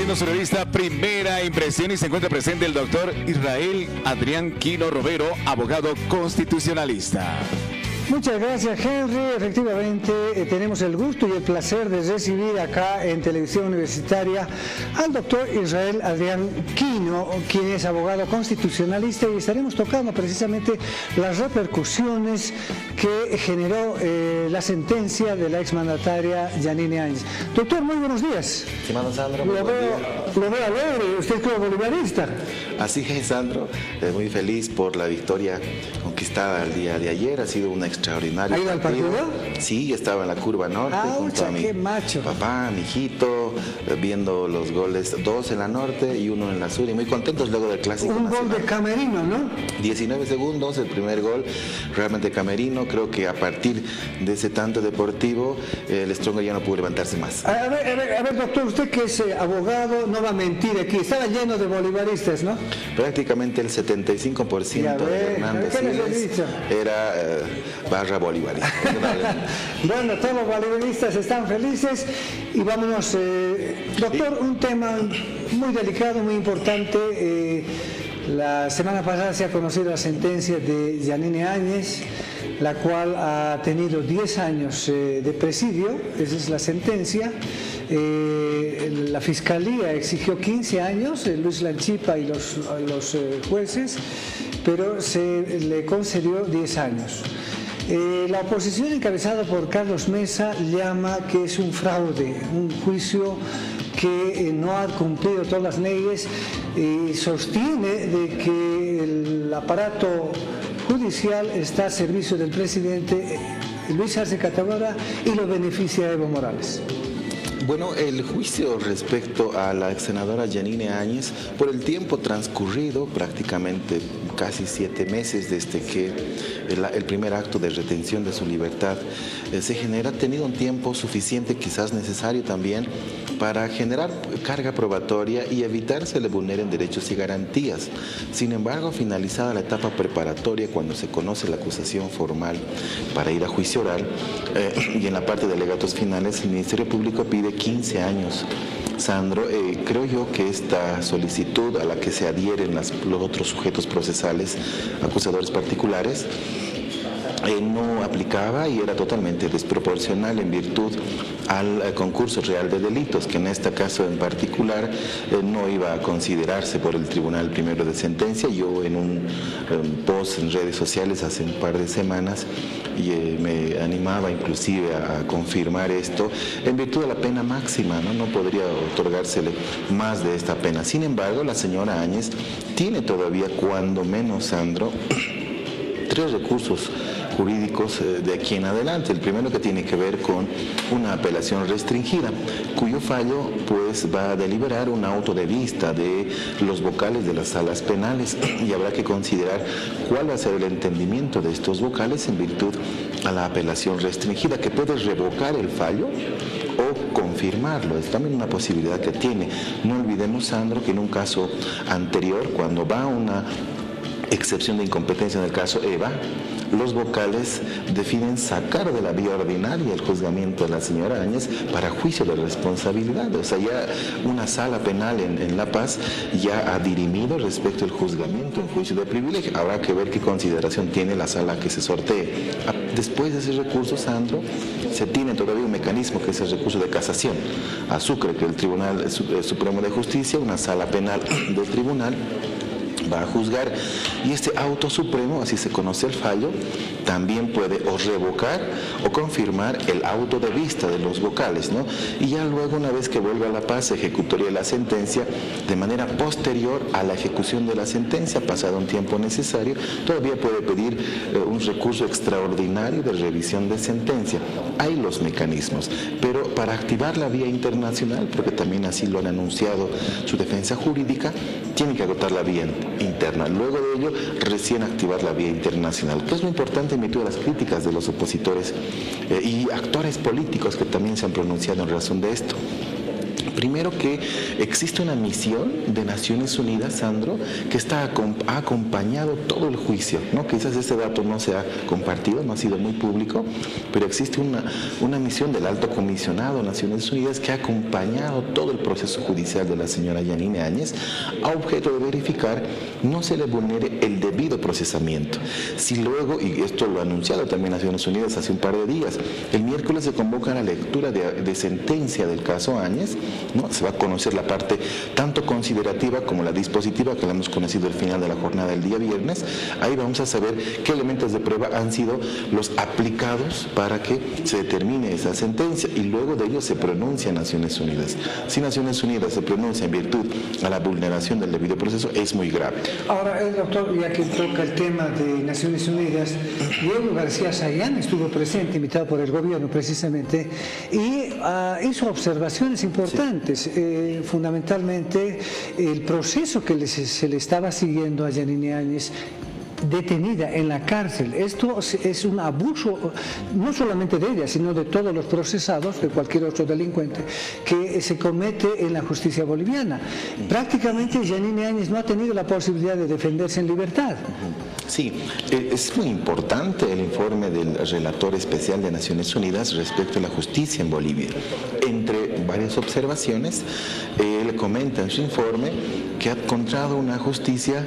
haciendo su revista Primera Impresión y se encuentra presente el doctor Israel Adrián Quino Rovero, abogado constitucionalista. Muchas gracias, Henry. Efectivamente, tenemos el gusto y el placer de recibir acá en Televisión Universitaria al doctor Israel Adrián Quino, quien es abogado constitucionalista, y estaremos tocando precisamente las repercusiones que generó la sentencia de la exmandataria Yanine Áñez. Doctor, muy buenos días. Estimado Sandro, Lo veo alegre, usted es bolivarista. Así es, Sandro, muy feliz por la victoria conquistada el día de ayer. Ha sido una extraordinaria. ¿Ha ido al partido? Sí, estaba en la curva norte junto a mi qué macho. papá, mi hijito, viendo los goles, 2 en la norte y 1 en la sur, y muy contentos luego del clásico Un nacional. gol de Camerino, ¿no? 19 segundos, el primer gol, realmente Camerino. Creo que a partir de ese tanto deportivo, el Stronger ya no pudo levantarse más. A ver, doctor, usted que es abogado, no va a mentir aquí, estaba lleno de bolivaristas, ¿no? Prácticamente el 75% de Hernández ¿qué les he Siles dicho? era barra bolivarista. Bueno, todos los bolivaristas están felices y vámonos, doctor, un tema muy delicado, muy importante. La semana pasada se ha conocido la sentencia de Yanine Áñez, la cual ha tenido 10 años de presidio, esa es la sentencia. La Fiscalía exigió 15 años, Luis Lanchipa y los jueces, pero se le concedió 10 años. La oposición encabezada por Carlos Mesa llama que es un fraude, un juicio que no ha cumplido todas las leyes y sostiene de que el aparato judicial está a servicio del presidente Luis Arce Catacora y lo beneficia Evo Morales. Bueno, el juicio respecto a la ex senadora Yanine Áñez, por el tiempo transcurrido, prácticamente casi 7 meses desde que el primer acto de retención de su libertad se genera, ha tenido un tiempo suficiente, quizás necesario también, para generar carga probatoria y evitar se le vulneren derechos y garantías. Sin embargo, finalizada la etapa preparatoria, cuando se conoce la acusación formal para ir a juicio oral, y en la parte de alegatos finales, el Ministerio Público pide 15 años. Sandro, creo yo que esta solicitud a la que se adhieren los otros sujetos procesales, acusadores particulares, no aplicaba y era totalmente desproporcional en virtud al concurso real de delitos, que en este caso en particular no iba a considerarse por el Tribunal Primero de Sentencia. Yo en un post en redes sociales hace un par de semanas me animaba inclusive a confirmar esto en virtud de la pena máxima, no podría otorgársele más de esta pena. Sin embargo, la señora Áñez tiene todavía, cuando menos, Sandro, 3 recursos jurídicos de aquí en adelante. El primero, que tiene que ver con una apelación restringida, cuyo fallo pues va a deliberar un auto de vista de los vocales de las salas penales y habrá que considerar cuál va a ser el entendimiento de estos vocales en virtud a la apelación restringida, que puede revocar el fallo o confirmarlo. Es también una posibilidad que tiene. No olvidemos, Sandro, que en un caso anterior, cuando va una excepción de incompetencia en el caso EVA, los vocales deciden sacar de la vía ordinaria el juzgamiento de la señora Áñez para juicio de responsabilidad. O sea, ya una sala penal en La Paz ya ha dirimido respecto al juzgamiento en juicio de privilegio. Habrá que ver qué consideración tiene la sala que se sortee. Después de ese recurso, Sandro, se tiene todavía un mecanismo que es el recurso de casación a Sucre, que el Tribunal Supremo de Justicia, una sala penal del tribunal, va a juzgar, y este auto supremo, así se conoce el fallo, también puede o revocar o confirmar el auto de vista de los vocales, ¿no? Y ya luego, una vez que vuelva a La Paz, se ejecutaría la sentencia de manera posterior a la ejecución de la sentencia. Pasado un tiempo necesario, todavía puede pedir un recurso extraordinario de revisión de sentencia. Hay los mecanismos, pero para activar la vía internacional, porque también así lo han anunciado su defensa jurídica, tiene que agotar la vía interna. Luego de ello, recién activar la vía internacional. ¿Qué es lo importante en virtud de las críticas de los opositores y actores políticos que también se han pronunciado en razón de esto? Primero que existe una misión de Naciones Unidas, Sandro, que ha acompañado todo el juicio, ¿no? Quizás este dato no se ha compartido, no ha sido muy público, pero existe una misión del Alto Comisionado de Naciones Unidas que ha acompañado todo el proceso judicial de la señora Yanine Áñez a objeto de verificar no se le vulnere el debido procesamiento. Si luego, y esto lo ha anunciado también Naciones Unidas hace un par de días, el miércoles se convoca la lectura de sentencia del caso Áñez, ¿no? Se va a conocer la parte tanto considerativa como la dispositiva, que la hemos conocido al final de la jornada del día viernes. Ahí vamos a saber qué elementos de prueba han sido los aplicados para que se determine esa sentencia, y luego de ello se pronuncia Naciones Unidas. Si Naciones Unidas se pronuncia en virtud a la vulneración del debido proceso, es muy grave. Ahora, doctor, ya que toca el tema de Naciones Unidas, Diego García Sayán estuvo presente, invitado por el gobierno precisamente, y hizo observaciones importantes. Fundamentalmente el proceso que se le estaba siguiendo a Yanine Áñez, detenida en la cárcel. Esto es un abuso no solamente de ella, sino de todos los procesados, de cualquier otro delincuente, que se comete en la justicia boliviana. Prácticamente Yanine Áñez no ha tenido la posibilidad de defenderse en libertad. Sí, es muy importante el informe del relator especial de Naciones Unidas respecto a la justicia en Bolivia. Entre varias observaciones, él comenta en su informe que ha encontrado una justicia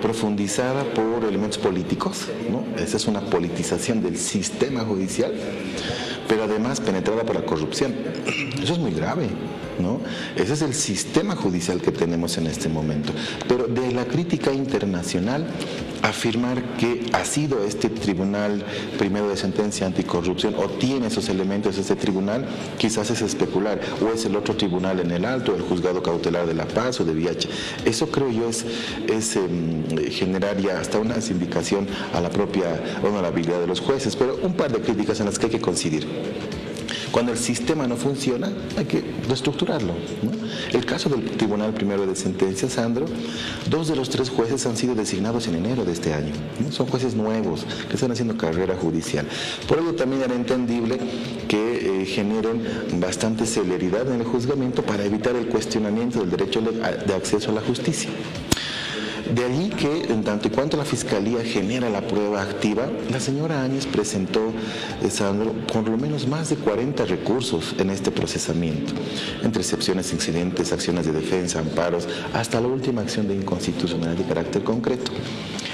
profundizada por elementos políticos, ¿no? Esa es una politización del sistema judicial, pero además penetrada por la corrupción. Eso es muy grave, ¿no? Ese es el sistema judicial que tenemos en este momento. Pero de la crítica internacional, afirmar que ha sido este tribunal primero de sentencia anticorrupción o tiene esos elementos este tribunal, quizás es especular, o es el otro tribunal en el Alto, el Juzgado Cautelar de La Paz o de Viacha. Eso creo yo es generar ya hasta una sindicación a la propia honorabilidad de los jueces, pero un par de críticas en las que hay que coincidir. Cuando el sistema no funciona, hay que reestructurarlo, ¿no? El caso del Tribunal Primero de Sentencia, Sandro, 2 de los 3 jueces han sido designados en enero de este año, ¿no? Son jueces nuevos que están haciendo carrera judicial. Por ello también era entendible que generen bastante celeridad en el juzgamiento para evitar el cuestionamiento del derecho de acceso a la justicia. De allí que, en tanto y cuanto la Fiscalía genera la prueba activa, la señora Áñez presentó, Sandro, por lo menos más de 40 recursos en este procesamiento, entre excepciones, incidentes, acciones de defensa, amparos, hasta la última acción de inconstitucionalidad de carácter concreto.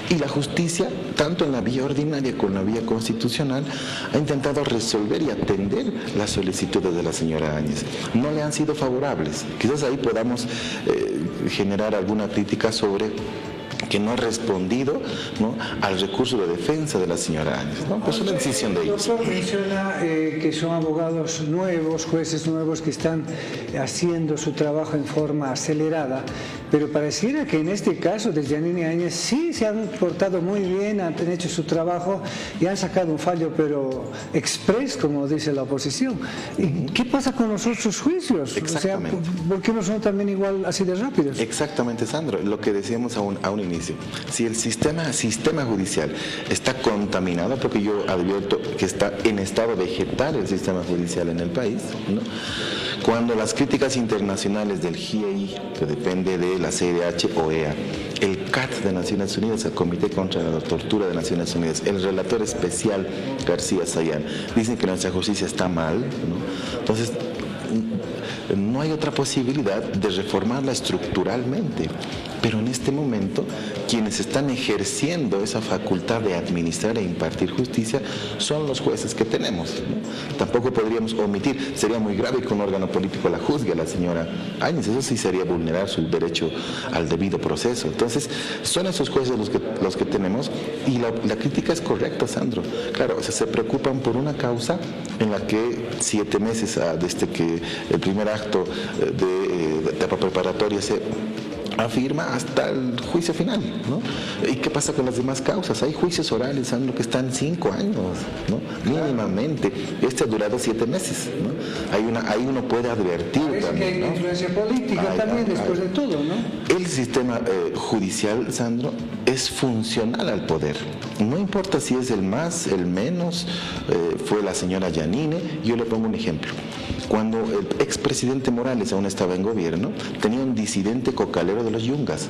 Y la justicia, tanto en la vía ordinaria como en la vía constitucional, ha intentado resolver y atender las solicitudes de la señora Áñez. No le han sido favorables. Quizás ahí podamos generar alguna crítica sobre que no ha respondido, ¿no?, al recurso de defensa de la señora Áñez, ¿no? Pues una decisión de ellos. El doctor menciona que son abogados nuevos, jueces nuevos que están haciendo su trabajo en forma acelerada, pero pareciera que en este caso de Yanine Áñez sí se han portado muy bien, han hecho su trabajo y han sacado un fallo, pero express, como dice la oposición. ¿Y qué pasa con los otros juicios? Exactamente. O sea, ¿por qué no son también igual así de rápidos? Exactamente, Sandro, lo que decíamos a un inicio. Si el sistema judicial está contaminado, porque yo advierto que está en estado vegetal el sistema judicial en el país, ¿no? Cuando las críticas internacionales del GIEI, que depende de la CIDH o EA, el CAT de Naciones Unidas, el Comité contra la Tortura de Naciones Unidas, el relator especial García Sayán, dicen que nuestra justicia está mal, ¿no? Entonces, no hay otra posibilidad de reformarla estructuralmente. Pero en este momento, quienes están ejerciendo esa facultad de administrar e impartir justicia son los jueces que tenemos, ¿no? Tampoco podríamos omitir, sería muy grave que un órgano político la juzgue a la señora Áñez, eso sí sería vulnerar su derecho al debido proceso. Entonces, son esos jueces los que tenemos, y la crítica es correcta, Sandro. Claro, o sea, se preocupan por una causa en la que 7 meses desde que el primer acto de etapa preparatoria se afirma hasta el juicio final, ¿no? ¿Y qué pasa con las demás causas? Hay juicios orales, Sandro, que están 5 años, ¿no? Mínimamente. Este ha durado 7 meses, ¿no? Ahí uno puede advertir. Parece también, que hay, ¿no?, influencia política también después de todo, ¿no? El sistema judicial, Sandro, es funcional al poder. No importa si es el más, el menos, fue la señora Yanine. Yo le pongo un ejemplo. Cuando el expresidente Morales aún estaba en gobierno, tenía un disidente cocalero de los Yungas,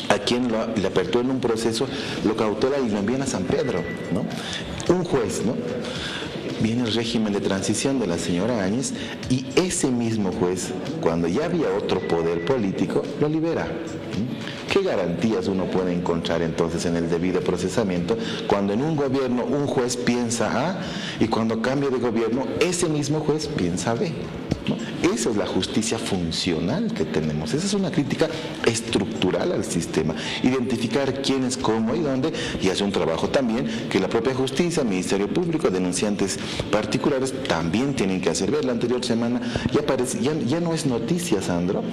a quien le apertó en un proceso, lo cautora y lo envían a San Pedro, ¿no? Un juez, ¿no? Viene el régimen de transición de la señora Áñez y ese mismo juez, cuando ya había otro poder político, lo libera. ¿Qué garantías uno puede encontrar entonces en el debido procesamiento cuando en un gobierno un juez piensa A y cuando cambia de gobierno ese mismo juez piensa B? ¿No? Esa es la justicia funcional que tenemos. Esa es una crítica estructural al sistema. Identificar quién es, cómo y dónde, y hace un trabajo también que la propia justicia, Ministerio Público, denunciantes particulares también tienen que hacer. Ver, la anterior semana ya no es noticia, Sandro,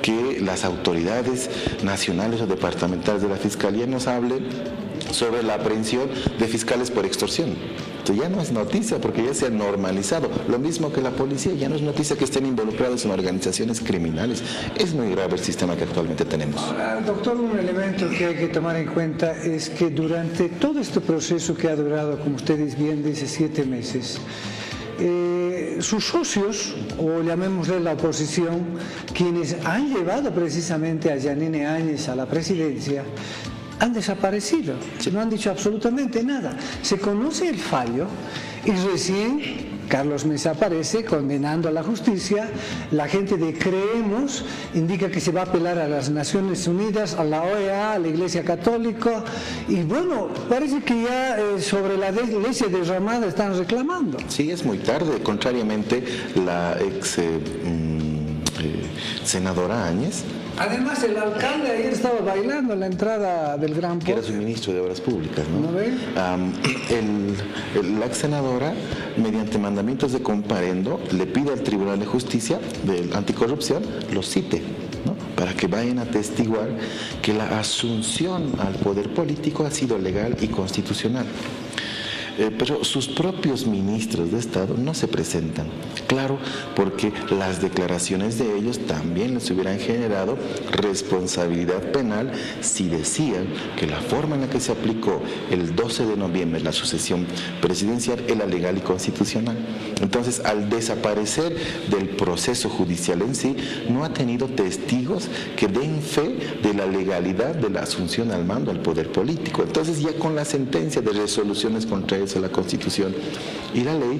que las autoridades nacionales o departamentales de la Fiscalía nos hablen sobre la aprehensión de fiscales por extorsión. Esto ya no es noticia porque ya se ha normalizado. Lo mismo que la policía, ya no es noticia que estén involucrados en organizaciones criminales. Es muy grave el sistema que actualmente tenemos. Ahora, doctor, un elemento que hay que tomar en cuenta es que durante todo este proceso que ha durado, como ustedes bien dicen, 7 meses, sus socios, o llamémosle la oposición, quienes han llevado precisamente a Yanine Áñez a la presidencia, han desaparecido, no han dicho absolutamente nada. Se conoce el fallo y recién Carlos Mesa aparece condenando a la justicia. La gente de Creemos indica que se va a apelar a las Naciones Unidas, a la OEA, a la Iglesia Católica, y bueno, parece que ya sobre la leche derramada están reclamando. Sí, es muy tarde. Contrariamente, la ex senadora Áñez. Además, el alcalde ayer estaba bailando en la entrada del Gran Poder. Que era su ministro de Obras Públicas, ¿no? ¿No ven? La ex senadora, mediante mandamientos de comparendo, le pide al Tribunal de Justicia de Anticorrupción lo cite, ¿no? Para que vayan a atestiguar que la asunción al poder político ha sido legal y constitucional. Pero sus propios ministros de Estado no se presentan. Claro, porque las declaraciones de ellos también les hubieran generado responsabilidad penal si decían que la forma en la que se aplicó el 12 de noviembre la sucesión presidencial era legal y constitucional. Entonces, al desaparecer del proceso judicial en sí, no ha tenido testigos que den fe de la legalidad de la asunción al mando al poder político. Entonces, ya con la sentencia de resoluciones contra a la Constitución y la ley,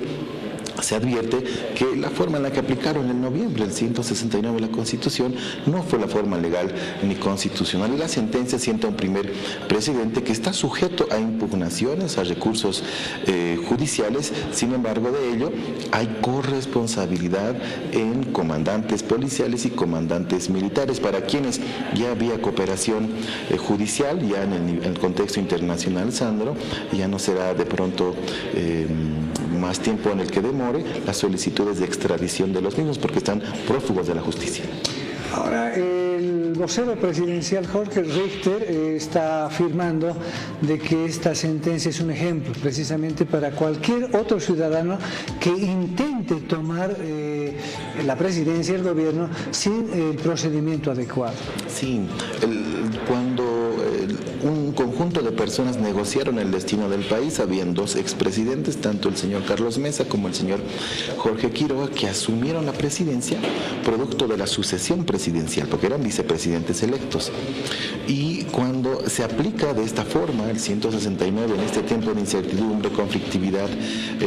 se advierte que la forma en la que aplicaron en noviembre el 169 de la Constitución no fue la forma legal ni constitucional, y la sentencia sienta un primer presidente que está sujeto a impugnaciones, a recursos judiciales. Sin embargo, de ello hay corresponsabilidad en comandantes policiales y comandantes militares, para quienes ya había cooperación judicial, ya en el contexto internacional, Sandro, ya no será de pronto más tiempo en el que demore las solicitudes de extradición de los mismos, porque están prófugos de la justicia. Ahora, el vocero presidencial Jorge Richter está afirmando de que esta sentencia es un ejemplo precisamente para cualquier otro ciudadano que intente tomar la presidencia del gobierno sin el procedimiento adecuado. Sí, cuando un conjunto de personas negociaron el destino del país, habían dos expresidentes, tanto el señor Carlos Mesa como el señor Jorge Quiroga, que asumieron la presidencia producto de la sucesión presidencial, porque eran vicepresidentes electos. Y cuando se aplica de esta forma el 169 en este tiempo de incertidumbre, conflictividad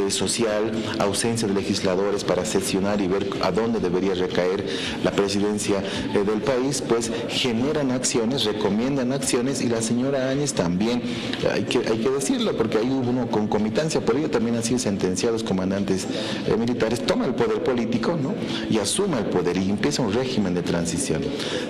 social, ausencia de legisladores para sesionar y ver a dónde debería recaer la presidencia del país, pues generan acciones, recomiendan acciones, y la señora Áñez también, hay que decirlo, porque ahí hubo una concomitancia, por ello también han sido sentenciados comandantes militares, toma el poder político, ¿no? Y asuma el poder y empieza un régimen de transición.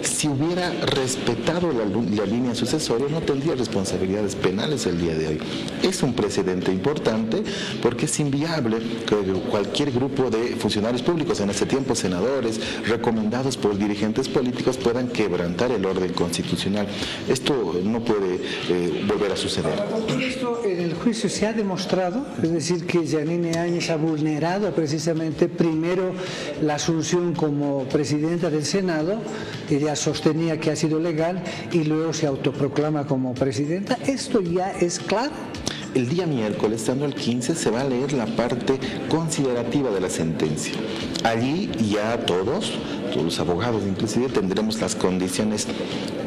Si hubiera respetado la línea sucesoria, no tendría responsabilidades penales el día de hoy. Es un precedente importante porque es inviable que cualquier grupo de funcionarios públicos, en ese tiempo senadores, recomendados por dirigentes políticos, puedan quebrantar el orden constitucional. Esto no puede volver a suceder. Doctor, esto en el juicio se ha demostrado, es decir, que Yanine Áñez ha vulnerado precisamente primero la asunción como presidenta del Senado, ella sostenía que ha sido legal y luego se autoproclama como presidenta. ¿Esto ya es claro? El día miércoles, estando el 15, se va a leer la parte considerativa de la sentencia. Allí ya todos los abogados inclusive, tendremos las condiciones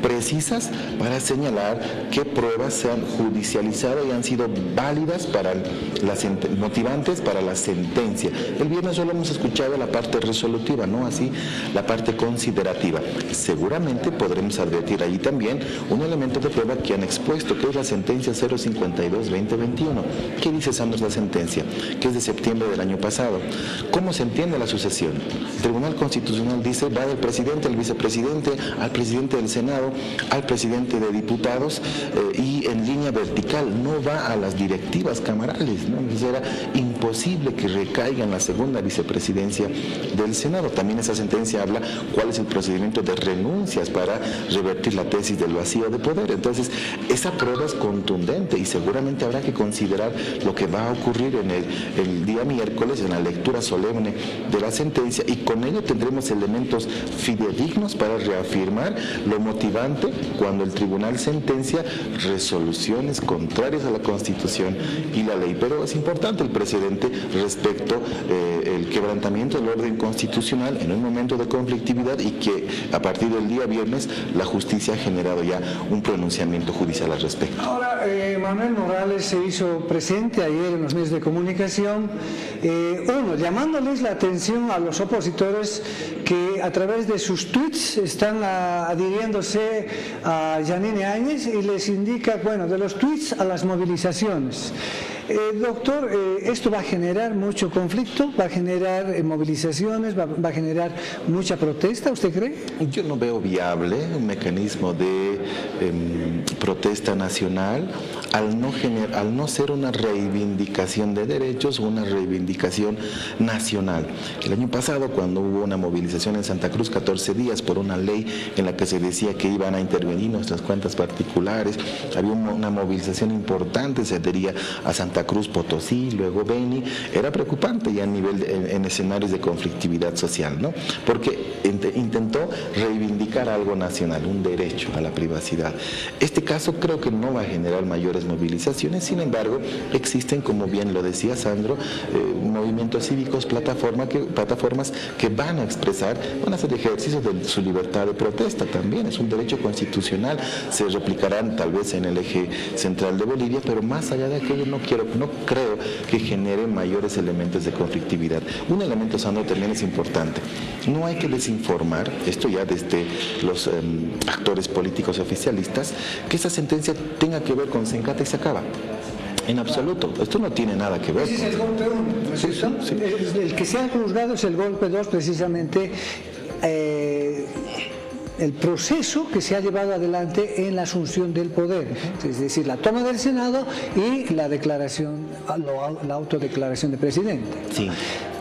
precisas para señalar qué pruebas se han judicializado y han sido válidas para motivantes para la sentencia. El viernes solo hemos escuchado la parte resolutiva, no así la parte considerativa. Seguramente podremos advertir allí también un elemento de prueba que han expuesto, que es la sentencia 052-2021. ¿Qué dice Sandro la sentencia? Que es de septiembre del año pasado. ¿Cómo se entiende la sucesión? El Tribunal Constitucional dice, va del presidente al vicepresidente, al presidente del Senado, al presidente de diputados y en línea vertical, no va a las directivas camarales, ¿no? Entonces era imposible que recaiga en la segunda vicepresidencia del Senado. También esa sentencia habla cuál es el procedimiento de renuncias para revertir la tesis del vacío de poder. Entonces, esa prueba es contundente y seguramente habrá que considerar lo que va a ocurrir en el día miércoles en la lectura solemne de la sentencia, y con ello tendremos elementos fidedignos para reafirmar lo motivante cuando el tribunal sentencia resoluciones contrarias a la Constitución y la ley. Pero es importante el precedente respecto el quebrantamiento del orden constitucional en un momento de conflictividad, y que a partir del día viernes la justicia ha generado ya un pronunciamiento judicial al respecto. Ahora, Manuel Morales se hizo presente ayer en los medios de comunicación, llamándoles la atención a los opositores que a través de sus tweets están adhiriéndose a Yanine Áñez, y les indica, de los tweets a las movilizaciones. Doctor, ¿esto va a generar mucho conflicto? ¿Va a generar movilizaciones? ¿Va a generar mucha protesta? ¿Usted cree? Yo no veo viable un mecanismo de protesta nacional al no ser una reivindicación de derechos o una reivindicación nacional. El año pasado, cuando hubo una movilización en Santa Cruz, 14 días, por una ley en la que se decía que iban a intervenir nuestras cuentas particulares, había una movilización importante, se adhería a Santa Cruz, Potosí, luego Beni. Era preocupante ya a nivel en escenarios de conflictividad social, ¿no? Porque intentó reivindicar algo nacional, un derecho a la privacidad. Este caso creo que no va a generar mayores movilizaciones, sin embargo, existen, como bien lo decía Sandro, movimientos cívicos, plataformas que van a hacer ejercicio de su libertad de protesta también. Es un derecho constitucional, se replicarán tal vez en el eje central de Bolivia, pero más allá de aquello no creo que genere mayores elementos de conflictividad. Un elemento, Sandro, también es importante. No hay que desinformar, esto ya desde los actores políticos oficialistas, que esa sentencia tenga que ver con Sencata y se acaba. En absoluto, esto no tiene nada que ver. Ese es el golpe 1, ¿no es cierto? Sí. El que se ha juzgado es el golpe 2, precisamente el proceso que se ha llevado adelante en la asunción del poder, es decir, la toma del Senado y la declaración, la autodeclaración de presidente. Sí.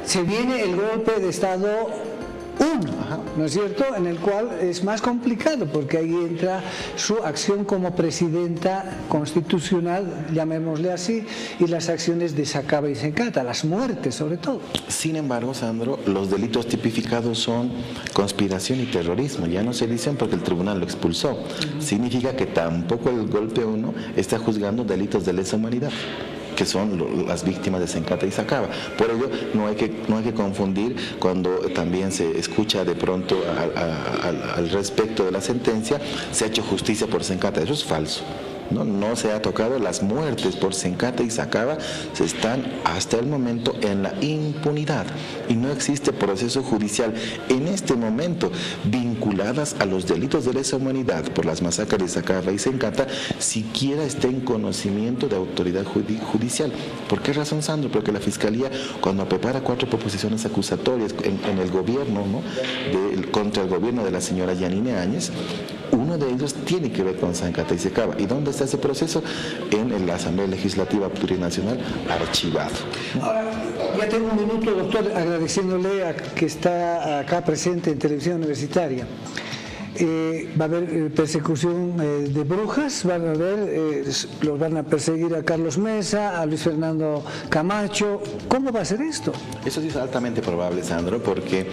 Se viene el golpe de Estado 1, ¿no es cierto?, en el cual es más complicado porque ahí entra su acción como presidenta constitucional, llamémosle así, y las acciones de Sacaba y Sencata, las muertes sobre todo. Sin embargo, Sandro, los delitos tipificados son conspiración y terrorismo, ya no se dicen porque el tribunal lo expulsó. Significa que tampoco el golpe 1 está juzgando delitos de lesa humanidad, que son las víctimas de Sencata y Sacaba. Por ello, no hay que confundir cuando también se escucha de pronto al respecto de la sentencia, se ha hecho justicia por Sencata. Eso es falso. No se ha tocado. Las muertes por Sencata y Sacaba se están hasta el momento en la impunidad y no existe proceso judicial en este momento vinculadas a los delitos de lesa humanidad por las masacres de Sacaba y Sencata, siquiera está en conocimiento de autoridad judicial. ¿Por qué razón, Sandro? Porque la Fiscalía, cuando prepara 4 proposiciones acusatorias en el gobierno, contra el gobierno de la señora Yanine Áñez, uno de ellos tiene que ver con Sencata y Sacaba. ¿Y dónde está ese proceso? En la Asamblea Legislativa Plurinacional, archivado. Ahora, ya tengo un minuto, doctor, agradeciéndole a que está acá presente en Televisión Universitaria. va a haber persecución de brujas, los van a perseguir a Carlos Mesa, a Luis Fernando Camacho. ¿Cómo va a ser esto? Eso sí es altamente probable, Sandro, porque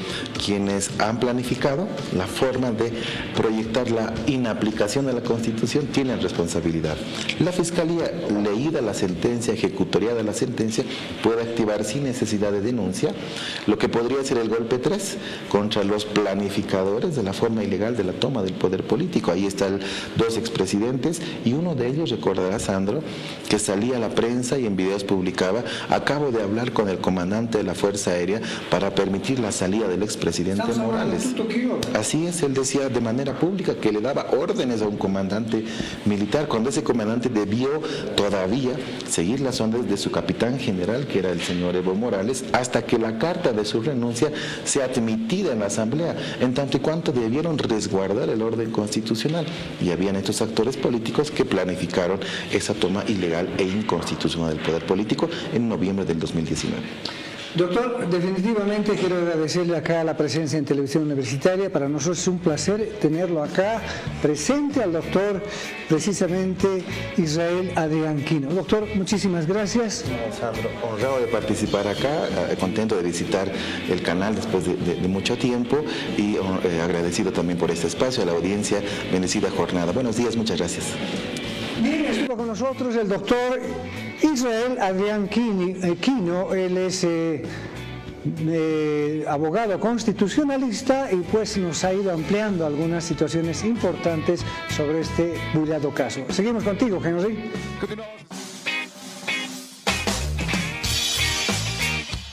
quienes han planificado la forma de proyectar la inaplicación de la Constitución tienen responsabilidad. La Fiscalía, leída la sentencia, ejecutoriada la sentencia, puede activar sin necesidad de denuncia lo que podría ser el golpe 3 contra los planificadores de la forma ilegal de la toma del poder político. Ahí están dos expresidentes y uno de ellos, recordará Sandro, que salía a la prensa y en videos publicaba: acabo de hablar con el comandante de la Fuerza Aérea para permitir la salida del expresidente Morales. Así es, él decía de manera pública que le daba órdenes a un comandante militar, cuando ese comandante debió todavía seguir las órdenes de su capitán general, que era el señor Evo Morales, hasta que la carta de su renuncia sea admitida en la Asamblea, en tanto y cuanto debieron resguardar el orden constitucional. Y habían estos actores políticos que planificaron esa toma ilegal e inconstitucional del poder político en noviembre del 2019. Doctor, definitivamente quiero agradecerle acá la presencia en Televisión Universitaria. Para nosotros es un placer tenerlo acá, presente al doctor, precisamente Israel Adrián Quino. Doctor, muchísimas gracias. Sandro, honrado de participar acá, contento de visitar el canal después de mucho tiempo y agradecido también por este espacio, a la audiencia, bendecida jornada. Buenos días, muchas gracias. Bien, estuvo con nosotros el doctor Israel Adrián Quino. Él es abogado constitucionalista y pues nos ha ido ampliando algunas situaciones importantes sobre este bullado caso. Seguimos contigo, Henry. Continuamos.